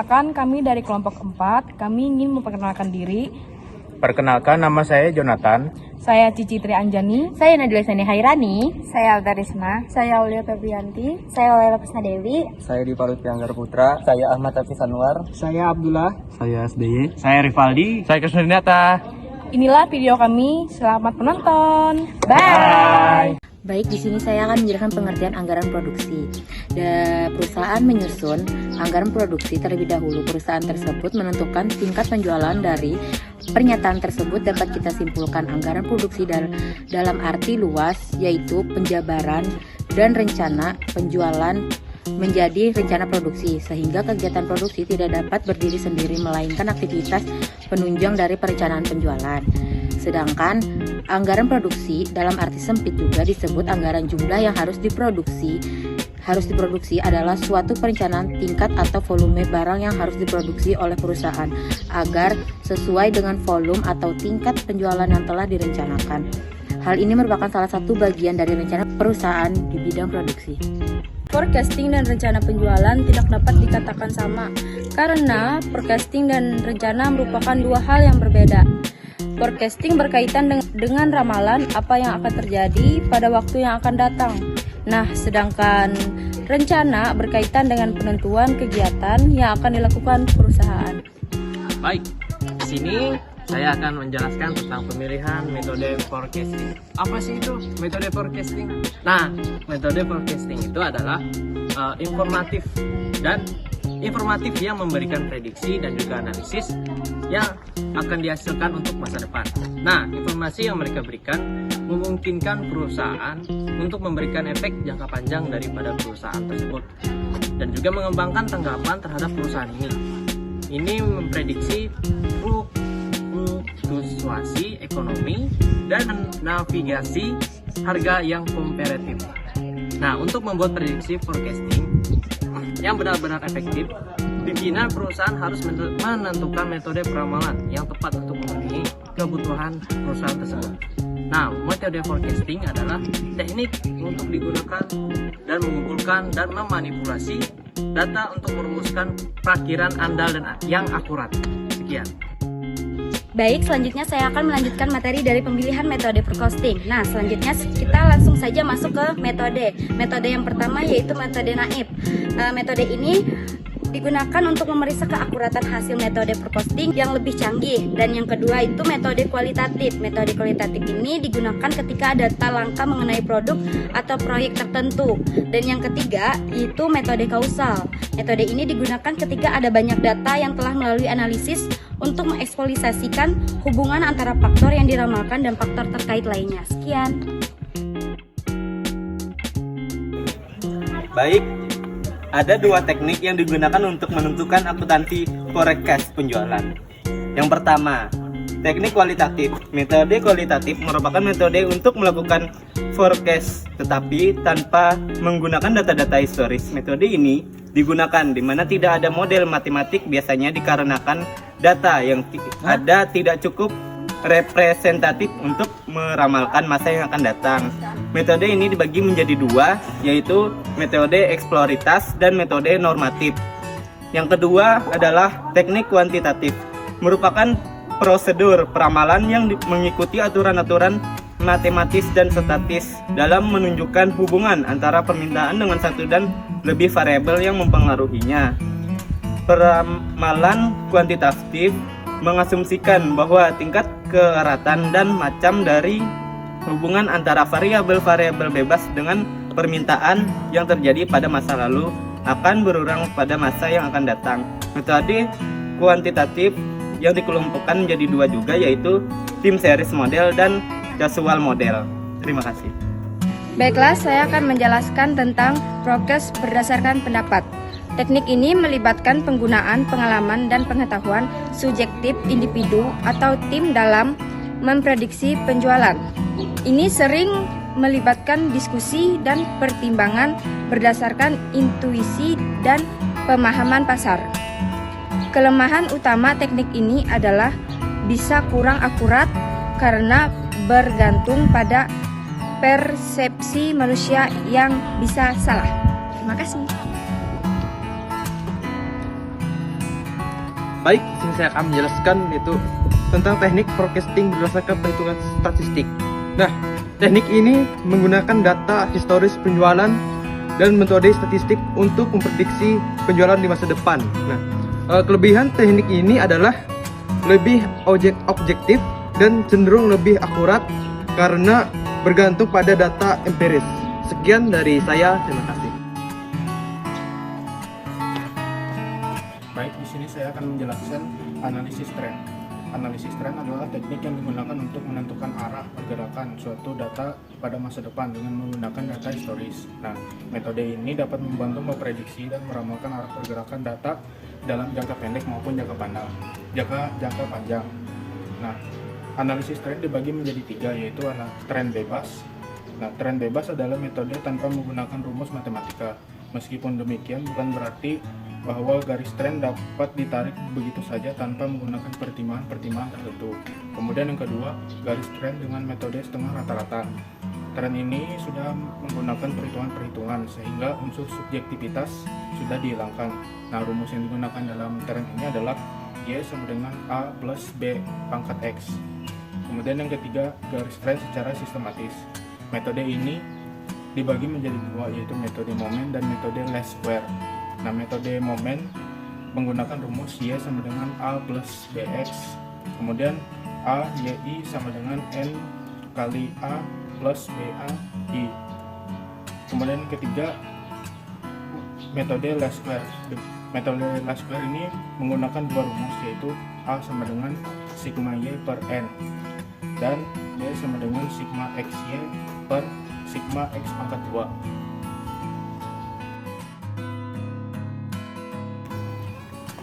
Perkenalkan, kami dari kelompok 4. Kami ingin memperkenalkan diri. Perkenalkan, nama saya Jonathan. Saya Cici Tri Anjani. Saya Nadila Sani Hairani. Saya Alda Risma. Saya Aulia Febrianti. Saya Lela Pesna Dewi. Saya Dipa Lutfi Anggar Putra. Saya Ahmad Hafiz Anwar. Saya Abdullah. Saya SDY. Saya Rivaldi. Saya Krisnadinata. Inilah video kami. Selamat menonton. Bye. Baik, di sini saya akan menjelaskan pengertian anggaran produksi. Perusahaan menyusun anggaran produksi terlebih dahulu. Perusahaan tersebut menentukan tingkat penjualan. Dari pernyataan tersebut dapat kita simpulkan anggaran produksi dalam arti luas, yaitu penjabaran dan rencana penjualan menjadi rencana produksi, sehingga kegiatan produksi tidak dapat berdiri sendiri melainkan aktivitas penunjang dari perencanaan penjualan. Sedangkan anggaran produksi dalam arti sempit juga disebut anggaran jumlah yang harus diproduksi adalah suatu perencanaan tingkat atau volume barang yang harus diproduksi oleh perusahaan agar sesuai dengan volume atau tingkat penjualan yang telah direncanakan. Hal ini merupakan salah satu bagian dari rencana perusahaan di bidang produksi. Forecasting dan rencana penjualan tidak dapat dikatakan sama, karena forecasting dan rencana merupakan dua hal yang berbeda. Forecasting berkaitan dengan ramalan apa yang akan terjadi pada waktu yang akan datang. Nah, sedangkan rencana berkaitan dengan penentuan kegiatan yang akan dilakukan perusahaan. Baik, di sini saya akan menjelaskan tentang pemilihan metode forecasting. Apa sih itu metode forecasting? Nah, metode forecasting itu adalah informatif yang memberikan prediksi dan juga analisis yang akan dihasilkan untuk masa depan. Nah, informasi yang mereka berikan memungkinkan perusahaan untuk memberikan efek jangka panjang daripada perusahaan tersebut dan juga mengembangkan tanggapan terhadap perusahaan ini. Ini memprediksi fluktuasi ekonomi dan navigasi harga yang komparatif. Nah, untuk membuat prediksi forecasting yang benar-benar efektif, pimpinan perusahaan harus menentukan metode peramalan yang tepat untuk memenuhi kebutuhan perusahaan tersebut. Nah, metode forecasting adalah teknik untuk digunakan dan mengumpulkan dan memanipulasi data untuk merumuskan perakiran andal dan yang akurat. Sekian. Baik, selanjutnya saya akan melanjutkan materi dari pemilihan metode forecasting. Nah, selanjutnya kita langsung saja masuk ke metode. Metode yang pertama yaitu metode NAIP. Metode ini digunakan untuk memeriksa keakuratan hasil metode forecasting yang lebih canggih. Dan yang kedua itu metode kualitatif. Metode kualitatif ini digunakan ketika ada data langka mengenai produk atau proyek tertentu. Dan yang ketiga itu metode kausal. Metode ini digunakan ketika ada banyak data yang telah melalui analisis untuk mengeksploitasikan hubungan antara faktor yang diramalkan dan faktor terkait lainnya. Sekian. Baik, ada dua teknik yang digunakan untuk menentukan akuntansi forecast penjualan. Yang pertama, teknik kualitatif. Metode kualitatif merupakan metode untuk melakukan forecast tetapi tanpa menggunakan data-data historis. Metode ini digunakan di mana tidak ada model matematik, biasanya dikarenakan data yang ada tidak cukup representatif untuk meramalkan masa yang akan datang. Metode ini dibagi menjadi dua, yaitu metode eksploritas dan metode normatif. Yang kedua adalah teknik kuantitatif, merupakan prosedur peramalan yang mengikuti aturan-aturan matematis dan statis dalam menunjukkan hubungan antara permintaan dengan satu dan lebih variabel yang mempengaruhinya. Peramalan kuantitatif mengasumsikan bahwa tingkat keeratan dan macam dari hubungan antara variabel-variabel bebas dengan permintaan yang terjadi pada masa lalu akan berurang pada masa yang akan datang. Metode kuantitatif yang dikelompokkan menjadi dua juga, yaitu tim series model dan casual model. Terima kasih. Baiklah, saya akan menjelaskan tentang forecast berdasarkan pendapat. Teknik ini melibatkan penggunaan pengalaman dan pengetahuan subjektif individu atau tim dalam memprediksi penjualan. Ini sering melibatkan diskusi dan pertimbangan berdasarkan intuisi dan pemahaman pasar. Kelemahan utama teknik ini adalah bisa kurang akurat karena bergantung pada persepsi manusia yang bisa salah. Terima kasih. Baik, di sini saya akan menjelaskan itu tentang teknik forecasting berdasarkan perhitungan statistik. Nah, teknik ini menggunakan data historis penjualan dan metode statistik untuk memprediksi penjualan di masa depan. Nah, kelebihan teknik ini adalah lebih objektif dan cenderung lebih akurat karena bergantung pada data empiris. Sekian dari saya, terima kasih. Baik, di sini saya akan menjelaskan analisis tren. Analisis tren adalah teknik yang digunakan untuk menentukan arah pergerakan suatu data pada masa depan dengan menggunakan data historis. Nah, metode ini dapat membantu memprediksi dan meramalkan arah pergerakan data dalam jangka pendek maupun jangka panjang. Nah, analisis tren dibagi menjadi 3, yaitu tren bebas. Nah, tren bebas adalah metode tanpa menggunakan rumus matematika. Meskipun demikian, bukan berarti bahwa garis tren dapat ditarik begitu saja tanpa menggunakan pertimbangan tertentu. Kemudian yang kedua, garis tren dengan metode setengah rata-rata. Tren ini sudah menggunakan perhitungan sehingga unsur subjektivitas sudah dihilangkan. Nah, rumus yang digunakan dalam tren ini adalah Y sama dengan A plus B pangkat X. Kemudian yang ketiga, garis tren secara sistematis. Metode ini dibagi menjadi 2, yaitu metode momen dan metode least square. Nah, metode momen menggunakan rumus Y sama dengan A plus BX, kemudian A YI sama dengan N kali A plus BA I. Kemudian yang ketiga, metode least square. Metode least square ini menggunakan 2 rumus, yaitu A sama dengan sigma Y per N dan Y sama dengan sigma XY per sigma X pangkat 2.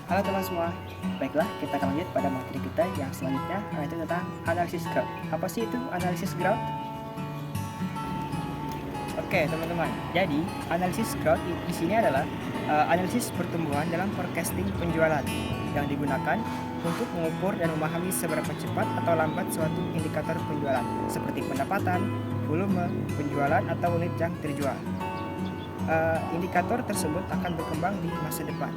Halo teman semua, baiklah kita akan lanjut pada materi kita yang selanjutnya, yaitu tentang analisis growth. Apa sih itu analisis growth? Oke teman-teman, jadi analisis growth di sini adalah analisis pertumbuhan dalam forecasting penjualan yang digunakan untuk mengukur dan memahami seberapa cepat atau lambat suatu indikator penjualan seperti pendapatan, volume, penjualan, atau unit yang terjual. Indikator tersebut akan berkembang di masa depan.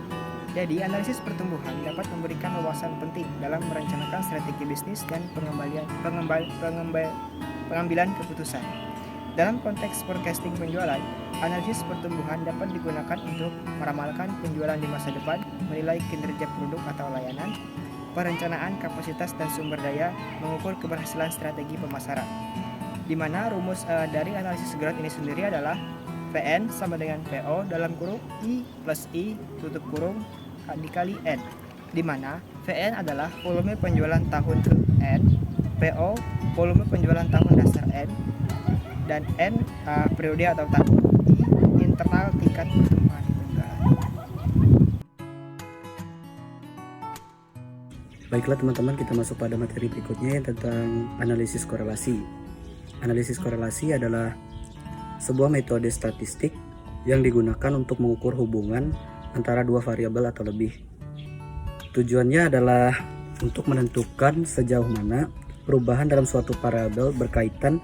Jadi, analisis pertumbuhan dapat memberikan wawasan penting dalam merencanakan strategi bisnis dan pengambilan keputusan. Dalam konteks forecasting penjualan, analisis pertumbuhan dapat digunakan untuk meramalkan penjualan di masa depan, menilai kinerja produk atau layanan, perencanaan kapasitas dan sumber daya, mengukur keberhasilan strategi pemasaran. Di mana rumus dari analisis growth ini sendiri adalah VN sama dengan PO dalam kurung I plus I tutup kurung dikali N, di mana VN adalah volume penjualan tahun ke N, PO volume penjualan tahun dasar N, dan N periode atau tahun, I internal tingkat pertumbuhan penjualan. Baiklah teman-teman, kita masuk pada materi berikutnya tentang analisis korelasi. Analisis korelasi adalah sebuah metode statistik yang digunakan untuk mengukur hubungan antara 2 variabel atau lebih. Tujuannya adalah untuk menentukan sejauh mana perubahan dalam suatu variabel berkaitan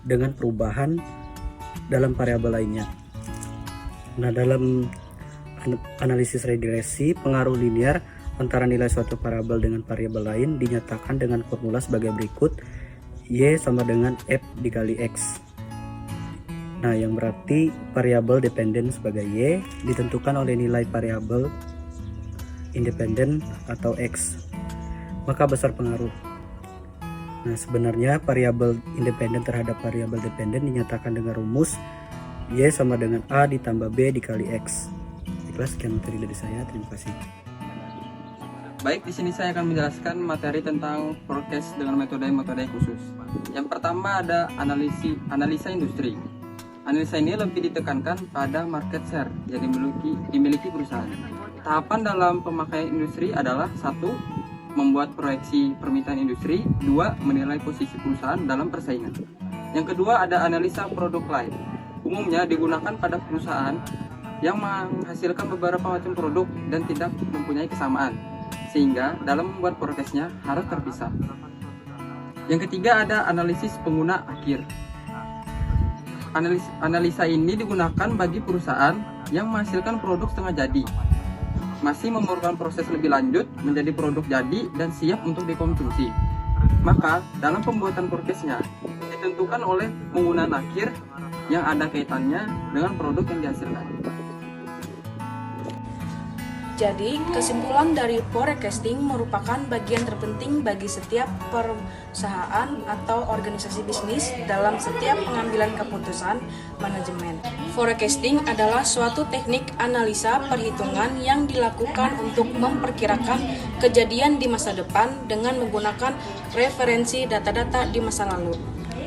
dengan perubahan dalam variabel lainnya. Nah, dalam analisis regresi, pengaruh linear antara nilai suatu variabel dengan variabel lain dinyatakan dengan formula sebagai berikut: Y sama dengan F dikali X. Nah, yang berarti variabel dependen sebagai Y ditentukan oleh nilai variabel independen atau X, maka besar pengaruh. Nah, sebenarnya variabel independen terhadap variabel dependen dinyatakan dengan rumus Y sama dengan A ditambah B dikali X. Baiklah, sekian materi dari saya. Terima kasih. Baik, di sini saya akan menjelaskan materi tentang forecast dengan metode-metode khusus. Yang pertama ada analisa industri. Analisa ini lebih ditekankan pada market share yang dimiliki perusahaan. Tahapan dalam pemakaian industri adalah 1. Membuat proyeksi permintaan industri. 2. Menilai posisi perusahaan dalam persaingan. Yang kedua ada analisa produk lain. Umumnya digunakan pada perusahaan yang menghasilkan beberapa macam produk dan tidak mempunyai kesamaan, sehingga dalam membuat forecastnya harus terpisah. Yang ketiga ada analisis pengguna akhir. Analisa ini digunakan bagi perusahaan yang menghasilkan produk setengah jadi. masih memerlukan proses lebih lanjut menjadi produk jadi dan siap untuk dikonsumsi. Maka dalam pembuatan forecastnya ditentukan oleh penggunaan akhir yang ada kaitannya dengan produk yang dihasilkan. Jadi, kesimpulan dari forecasting merupakan bagian terpenting bagi setiap perusahaan atau organisasi bisnis dalam setiap pengambilan keputusan manajemen. Forecasting adalah suatu teknik analisa perhitungan yang dilakukan untuk memperkirakan kejadian di masa depan dengan menggunakan referensi data-data di masa lalu.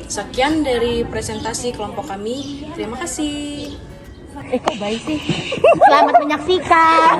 Sekian dari presentasi kelompok kami. Terima kasih. Kok baik sih? Selamat menyaksikan.